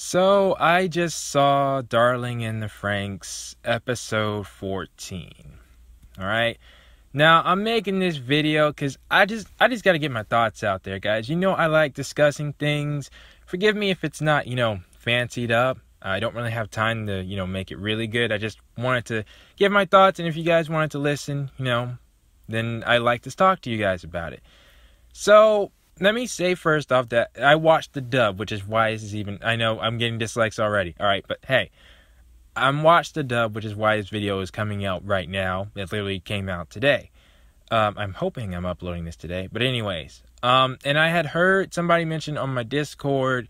So I just saw Darling in the Franxx episode 14. All right. Now I'm making this video cuz I just got to get my thoughts out there, guys. You know I like discussing things. Forgive me if it's not, fancied up. I don't really have time to, make it really good. I just wanted to give my thoughts, and if you guys wanted to listen, then I like to talk to you guys about it. So, let me say first off that I watched the dub, which is why this is even... I know I'm getting dislikes already. Alright, but hey. I'm watched the dub, which is why this video is coming out right now. It literally came out today. I'm hoping I'm uploading this today. But anyways. And I had heard somebody mention on my Discord,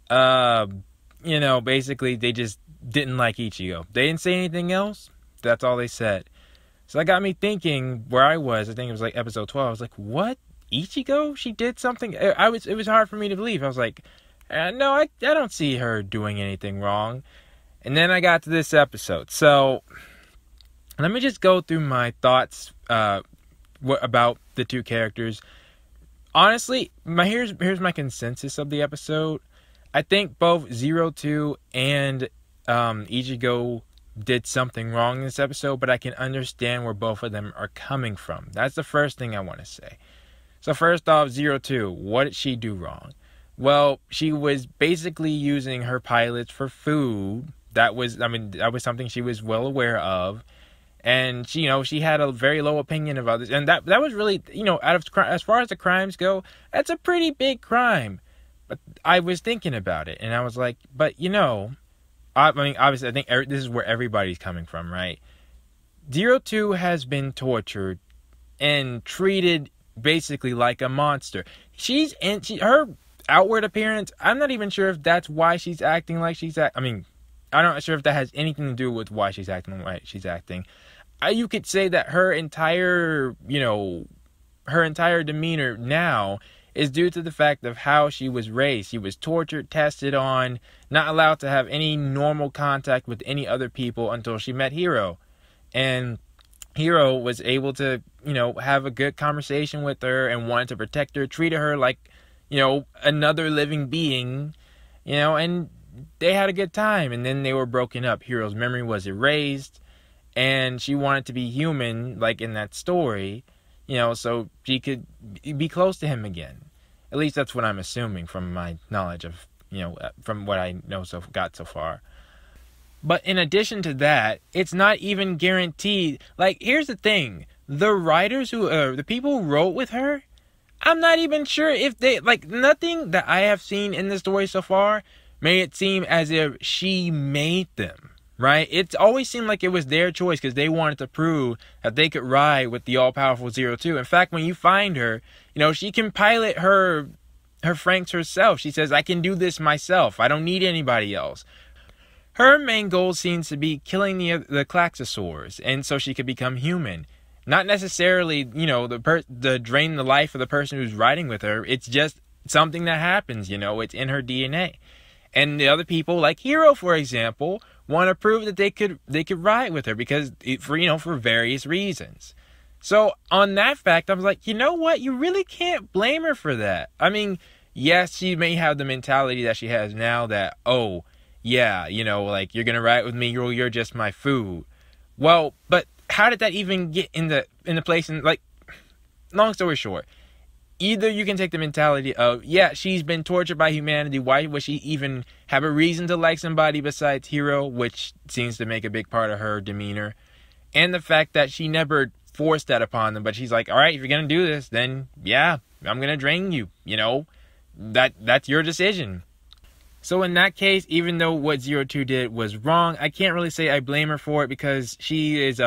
basically they just didn't like Ichigo. They didn't say anything else. That's all they said. So that got me thinking where I was. I think it was like episode 12. I was like, what? Ichigo? She did something? It was hard for me to believe. I was like, no, I don't see her doing anything wrong. And then I got to this episode. So, let me just go through my thoughts about the two characters. Honestly, here's my consensus of the episode. I think both 02 and Ichigo did something wrong in this episode, but I can understand where both of them are coming from. That's the first thing I want to say. So first off, 02, what did she do wrong? Well, she was basically using her pilots for food. That was something she was well aware of. And she had a very low opinion of others. And that was really, as far as the crimes go, that's a pretty big crime. But I was thinking about it, and I was like, but obviously, I think this is where everybody's coming from, right? 02 has been tortured and treated basically like a monster. Her outward appearance, I'm not even sure if that's why she's acting like she's I'm not sure if that has anything to do with why she's acting the way she's acting. You could say that her entire demeanor now is due to the fact of how she was raised. She was tortured, tested on, not allowed to have any normal contact with any other people until she met Hiro. And Hiro was able to, have a good conversation with her and wanted to protect her, treated her like, another living being, and they had a good time. And then they were broken up. Hiro's memory was erased, and she wanted to be human, like in that story, so she could be close to him again. At least that's what I'm assuming from my knowledge of, from what I know so far. But in addition to that, it's not even guaranteed. Like, here's the thing. The writers the people who wrote with her, I'm not even sure if they, nothing that I have seen in the story so far made it seem as if she made them. Right? It's always seemed like it was their choice because they wanted to prove that they could ride with the all-powerful 02. In fact, when you find her, she can pilot her Franxx herself. She says, I can do this myself. I don't need anybody else. Her main goal seems to be killing the Klaxosaurs, and so she could become human. Not necessarily, the drain the life of the person who's riding with her. It's just something that happens, it's in her DNA. And the other people, like Hiro, for example, want to prove that they could ride with her because for various reasons. So on that fact, I was like, you know what? You really can't blame her for that. I mean, yes, she may have the mentality that she has now that, oh, yeah, you're gonna ride with me, you're just my food. Well, but how did that even get in the place? And long story short, either you can take the mentality of, yeah, she's been tortured by humanity. Why would she even have a reason to like somebody besides Hiro, which seems to make a big part of her demeanor. And the fact that she never forced that upon them, but she's like, all right, if you're going to do this, then yeah, I'm going to drain you. That's your decision. So in that case, even though what 02 did was wrong, I can't really say I blame her for it because she is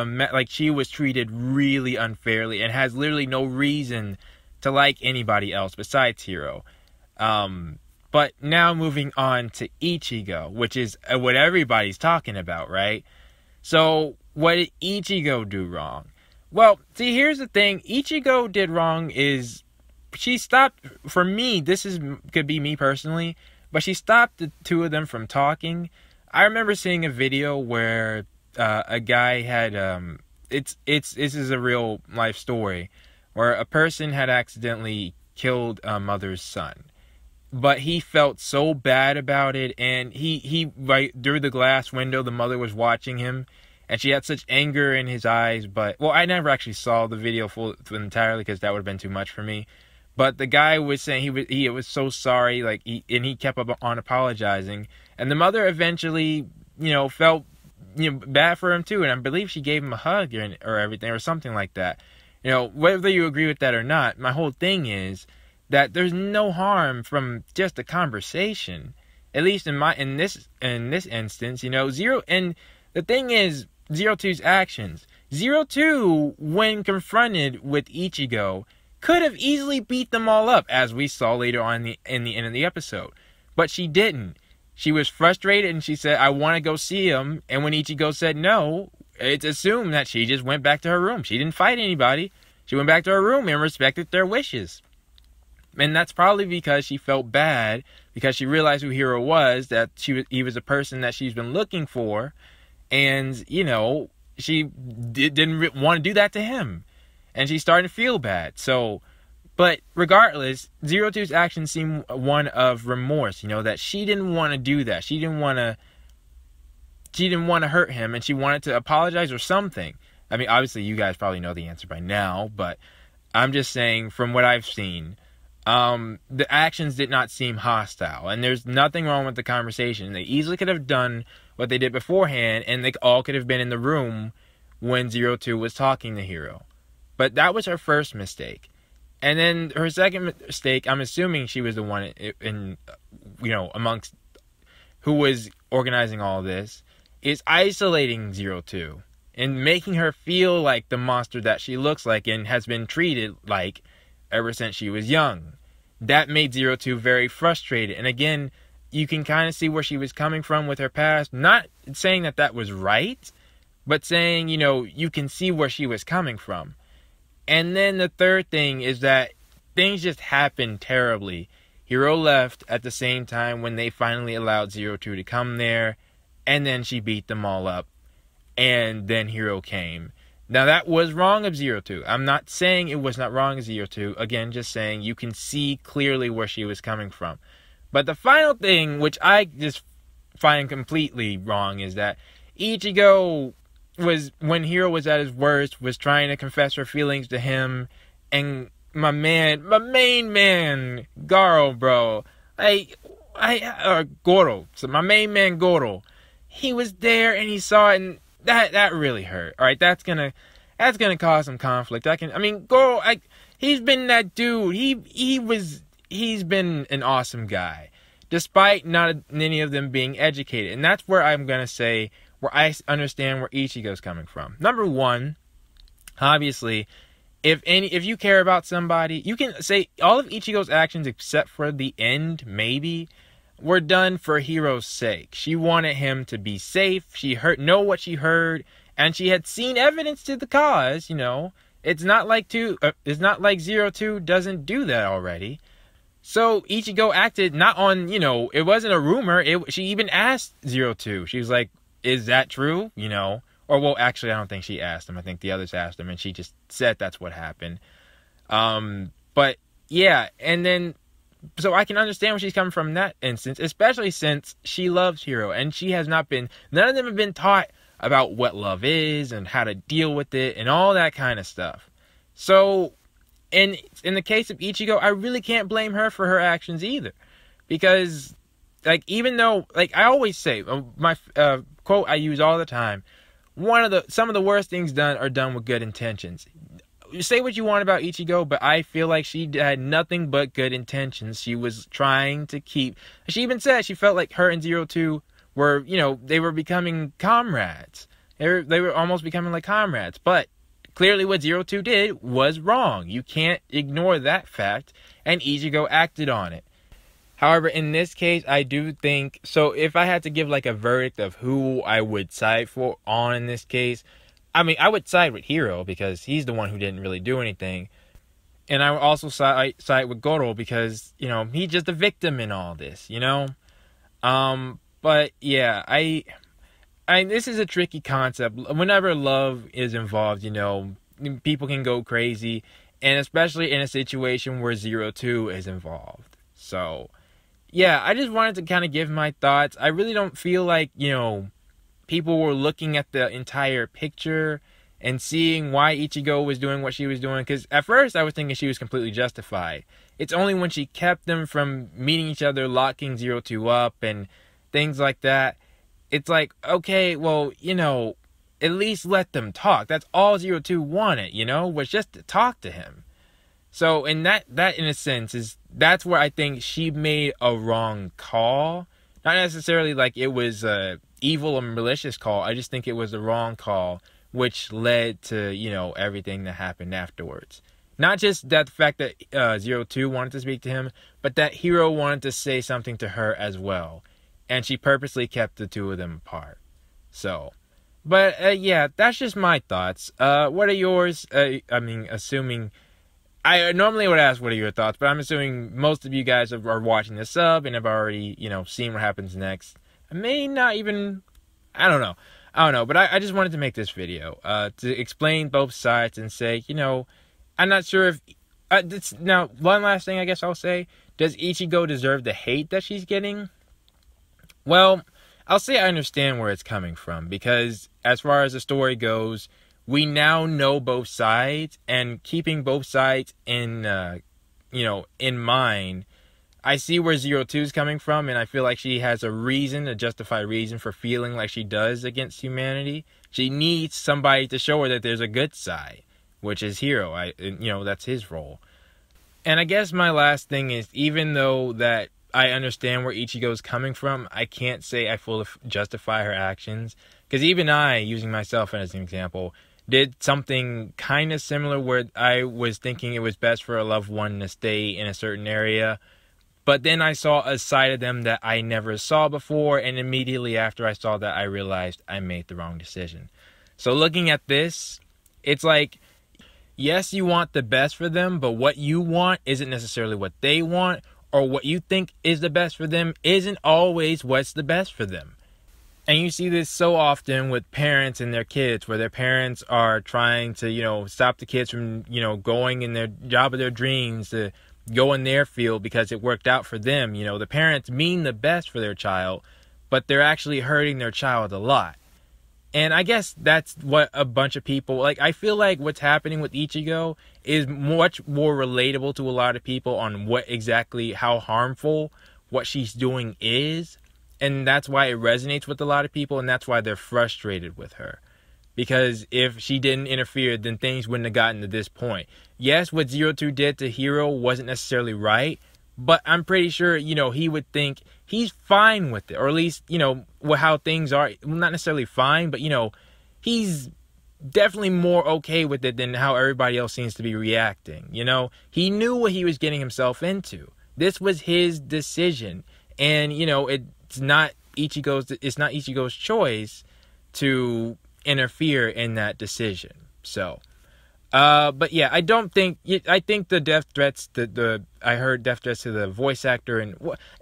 she was treated really unfairly and has literally no reason to like anybody else besides Hiro. But now moving on to Ichigo, which is what everybody's talking about, right? So what did Ichigo do wrong? Well, see, here's the thing. Ichigo did wrong is she stopped, for me, could be me personally, but she stopped the two of them from talking. I remember seeing a video where a guy had, this is a real life story, where a person had accidentally killed a mother's son. but he felt so bad about it, and he right through the glass window, the mother was watching him, and she had such anger in his eyes. But well, I never actually saw the video full entirely because that would have been too much for me. But the guy was saying he was so sorry, like he kept up on apologizing, and the mother eventually, felt bad for him too, and I believe she gave him a hug or everything or something like that. Whether you agree with that or not, my whole thing is that there's no harm from just a conversation. At least in this instance, Zero. And the thing is, Zero Two's actions. Zero Two, when confronted with Ichigo, could have easily beat them all up, as we saw later on in the end of the episode. But she didn't. She was frustrated and she said, I want to go see him. And when Ichigo said no, it's assumed that she just went back to her room. She didn't fight anybody. She went back to her room and respected their wishes. And that's probably because she felt bad, because she realized who Hiro was, that he was a person that she's been looking for. And, she didn't want to do that to him. And she's starting to feel bad. So, but regardless, Zero Two's actions seem one of remorse, that she didn't want to do that. She didn't want to hurt him, and she wanted to apologize or something. I mean, obviously you guys probably know the answer by now, but I'm just saying from what I've seen, the actions did not seem hostile, and there's nothing wrong with the conversation. They easily could have done what they did beforehand, and they all could have been in the room when Zero Two was talking to Hiro. But that was her first mistake. And then her second mistake, I'm assuming she was the one amongst who was organizing all this, is isolating Zero Two and making her feel like the monster that she looks like and has been treated like ever since she was young. That made Zero Two very frustrated. And again, you can kind of see where she was coming from with her past. Not saying that was right, but saying, you can see where she was coming from. And then the third thing is that things just happened terribly. Hiro left at the same time when they finally allowed Zero Two to come there, and then she beat them all up, and then Hiro came. Now that was wrong of Zero Two. I'm not saying it was not wrong of Zero Two. Again, just saying you can see clearly where she was coming from. But the final thing, which I just find completely wrong, is that Ichigo was, when Hiro was at his worst, was trying to confess her feelings to him, and my main man, Goro, bro, Goro, so my main man, Goro, he was there and he saw it, and that really hurt. All right, that's gonna cause some conflict. Goro, he's been that dude. He's been an awesome guy, despite not any of them being educated, and that's where I'm gonna say, where I understand where Ichigo's coming from. Number one, obviously, if you care about somebody, you can say all of Ichigo's actions except for the end, maybe, were done for Hiro's sake. She wanted him to be safe. She know what she heard, and she had seen evidence to the cause. It's not like Zero Two doesn't do that already. So Ichigo acted not on, it wasn't a rumor. She even asked Zero Two. She was like, is that true? Or, well, actually, I don't think she asked him. I think the others asked him, and she just said that's what happened. But, yeah, and then, so I can understand where she's coming from in that instance, especially since she loves Hiro, and none of them have been taught about what love is, and how to deal with it, and all that kind of stuff. So, in the case of Ichigo, I really can't blame her for her actions either. Because, even though, I always say, my quote I use all the time, some of the worst things done are done with good intentions. You say what you want about Ichigo, but I feel like she had nothing but good intentions. She was trying to keep... She even said she felt like her and Zero Two were, they were becoming comrades. They were almost becoming like comrades. But clearly what Zero Two did was wrong. You can't ignore that fact, and Ichigo acted on it. However, in this case, I do think... So, if I had to give, a verdict of who I would side on in this case... I would side with Hiro, because he's the one who didn't really do anything. And I would also side with Goro, because, he's just a victim in all this, But, yeah, this is a tricky concept. Whenever love is involved, people can go crazy. And especially in a situation where Zero Two is involved. So... yeah, I just wanted to kind of give my thoughts. I really don't feel like, people were looking at the entire picture and seeing why Ichigo was doing what she was doing. Because at first I was thinking she was completely justified. It's only when she kept them from meeting each other, locking Zero Two up and things like that. It's like, okay, well, at least let them talk. That's all Zero Two wanted, was just to talk to him. So, and that in a sense that's where I think she made a wrong call. Not necessarily like it was a evil or malicious call. I just think it was the wrong call, which led to, everything that happened afterwards. Not just that the fact that Zero Two wanted to speak to him, but that Hiro wanted to say something to her as well. And she purposely kept the two of them apart. So, but yeah, that's just my thoughts. What are yours? Assuming... I normally would ask what are your thoughts, but I'm assuming most of you guys are watching the sub and have already, seen what happens next. I may not even... I don't know, but I just wanted to make this video to explain both sides and say, I'm not sure if... now, one last thing I guess I'll say. Does Ichigo deserve the hate that she's getting? Well, I'll say I understand where it's coming from, because as far as the story goes, we now know both sides, and keeping both sides in mind, I see where Zero Two is coming from, and I feel like she has a justified reason for feeling like she does against humanity. She needs somebody to show her that there's a good side, which is Hiro. That's his role. And I guess my last thing is, even though that I understand where Ichigo's coming from, I can't say I fully justify her actions. Because even I, using myself as an example, did something kind of similar where I was thinking it was best for a loved one to stay in a certain area. But then I saw a side of them that I never saw before, and immediately after I saw that, I realized I made the wrong decision. So looking at this, it's like, yes, you want the best for them, but what you want isn't necessarily what they want, or what you think is the best for them isn't always what's the best for them. And you see this so often with parents and their kids, where their parents are trying to, stop the kids from, going in their job of their dreams, to go in their field because it worked out for them. The parents mean the best for their child, but they're actually hurting their child a lot. And I guess that's what a bunch of people, I feel like what's happening with Ichigo is much more relatable to a lot of people on how harmful what she's doing is. And that's why it resonates with a lot of people, and that's why they're frustrated with her. Because if she didn't interfere, then things wouldn't have gotten to this point. Yes, what Zero Two did to Hiro wasn't necessarily right, but I'm pretty sure, he would think he's fine with it. Or at least, how things are. Not necessarily fine, but, he's definitely more okay with it than how everybody else seems to be reacting. He knew what he was getting himself into. This was his decision. And, it's not Ichigo's choice to interfere in that decision. So, but yeah, I think the death threats, I heard death threats to the voice actor and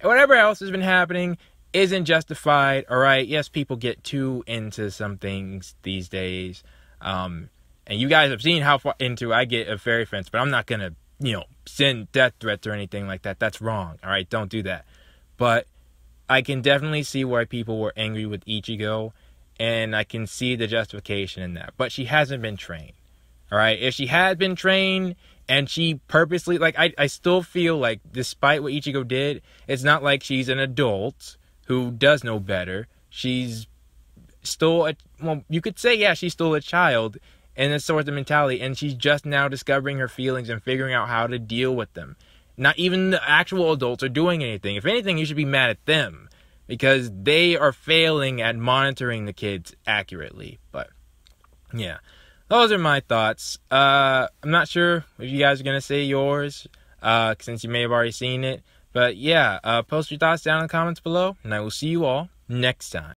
whatever else has been happening isn't justified. All right. Yes, people get too into some things these days. And you guys have seen how far into I get a fairy fence, but I'm not going to, send death threats or anything like that. That's wrong. All right. Don't do that. But I can definitely see why people were angry with Ichigo, and I can see the justification in that. But she hasn't been trained. All right? If she had been trained and she purposely, I still feel like despite what Ichigo did, it's not like she's an adult who does know better. She's still, you could say, yeah, she's still a child in this sort of mentality, and she's just now discovering her feelings and figuring out how to deal with them. Not even the actual adults are doing anything. If anything, you should be mad at them because they are failing at monitoring the kids accurately. But yeah, those are my thoughts. I'm not sure if you guys are going to say yours since you may have already seen it. But yeah, post your thoughts down in the comments below, and I will see you all next time.